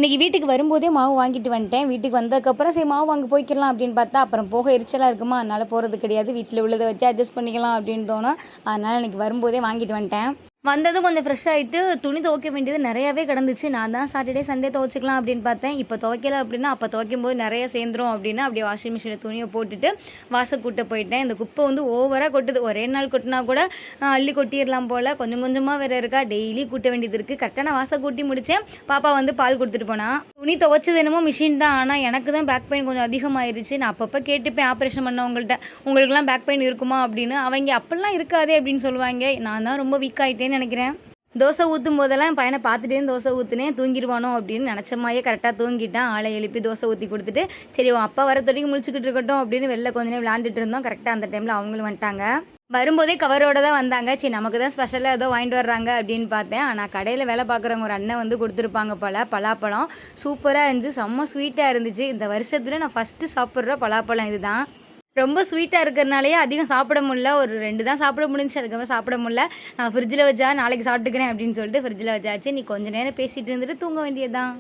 இன்றைக்கி வீட்டுக்கு வரும்போதே மாவு வாங்கிட்டு வந்துட்டேன். வீட்டுக்கு வந்ததுக்கப்புறம் சரி மாவு வாங்க போய்க்கலாம் அப்படின்னு பார்த்தா, அப்புறம் போக எரிச்சலாக இருக்குமா, அதனால் போகிறது கிடையாது. வீட்டில் உள்ளதை வச்சு அட்ஜஸ்ட் பண்ணிக்கலாம் அப்படின்னு தோணும். அதனால் இன்றைக்கி வரும்போதே வாங்கிட்டு வந்துட்டேன். வந்ததும் கொஞ்சம் ஃப்ரெஷ் ஆகிட்டு துணி துவைக்க வேண்டியது நிறையாவே கிடந்துச்சு. நான் தான் சாட்டர்டே சண்டே துவைச்சிக்கலாம் அப்படின்னு பார்த்தேன். இப்போ துவைக்கல அப்படின்னா அப்போ துவைக்கும்போது நிறைய சேர்ந்துரும் அப்படின்னு அப்படியே வாஷிங் மிஷினில் துணியை போட்டுட்டு வாசல் கூட்ட போயிட்டேன். இந்த குப்பை வந்து ஓவராக கொட்டுது. ஒரே நாள் கொட்டினா கூட அள்ளி கொட்டிடலாம் போல். கொஞ்சம் கொஞ்சமாக வேறு இருக்கா, டெய்லி கூட்ட வேண்டியது இருக்குது. கரெக்டாக நான் வாசல் கூட்டி முடித்தேன். பாப்பா வந்து பால் கொடுத்துட்டு போனா. துணி துவைச்சது என்னமோ மிஷின் தான், ஆனால் எனக்கு தான் பேக் பெயின் கொஞ்சம் அதிகமாகிருச்சு. நான் அப்பப்போ கேட்டுப்பேன் ஆப்ரேஷன் பண்ணவங்கள்ட்ட, உங்களுக்குலாம் பேக் பெயின் இருக்குமா அப்படின்னு. அவங்க அப்படிலாம் இருக்காதே அப்படின்னு சொல்லுவாங்க. நான் தான் ரொம்ப வீக் ஆகிட்டேன் நினைக்கிறேன். தோசை ஊற்றும் போதெல்லாம் பையனை பார்த்துட்டே தோசை ஊற்றுனேன். தூங்கிடுவானோ அப்படின்னு நினச்ச மாதிரியே கரெக்டாக தூங்கிட்டான். ஆளை எழுப்பி தோசை ஊற்றி கொடுத்துட்டு சரி உன் அப்பா வர தொட்டிக்கு முழிச்சுக்கிட்டு இருக்கட்டும் அப்படின்னு வெளில கொஞ்ச நேரம் விளாண்டுட்டு இருந்தோம். கரெக்டாக அந்த டைமில் அவங்களும் வந்துட்டாங்க. வரும்போதே கவரோடு தான் வந்தாங்க. சரி நமக்கு தான் ஸ்பெஷலாக ஏதோ வாங்கிட்டு வர்றாங்க அப்படின்னு பார்த்தேன். ஆனால் கடையில் வேலை பார்க்குறவங்க ஒரு அண்ணன் வந்து கொடுத்துருப்பாங்க போல் பலாப்பழம். சூப்பராக இருந்துச்சு, செம்ம ஸ்வீட்டாக இருந்துச்சு. இந்த வருஷத்தில் நான் ஃபஸ்ட்டு சாப்பிட்ற பலாப்பழம் இது தான். ரொம்ப ஸ்வீட்டாக இருக்கிறனாலேயே அதிகம் சாப்பிட முடியல. ஒரு 2 தான் சாப்பிட முடிஞ்சிச்சு, அதுக்கப்புறம் சாப்பிட முடியல. நான் ஃப்ரிட்ஜில் வச்சா நாளைக்கு சாப்பிட்டுக்கிறேன் அப்படின்னு சொல்லிட்டு ஃப்ரிட்ஜில் வச்சாச்சு. நீ கொஞ்சம் நேரம் பேசிகிட்டு இருந்துட்டு தூங்க வேண்டியது தான்.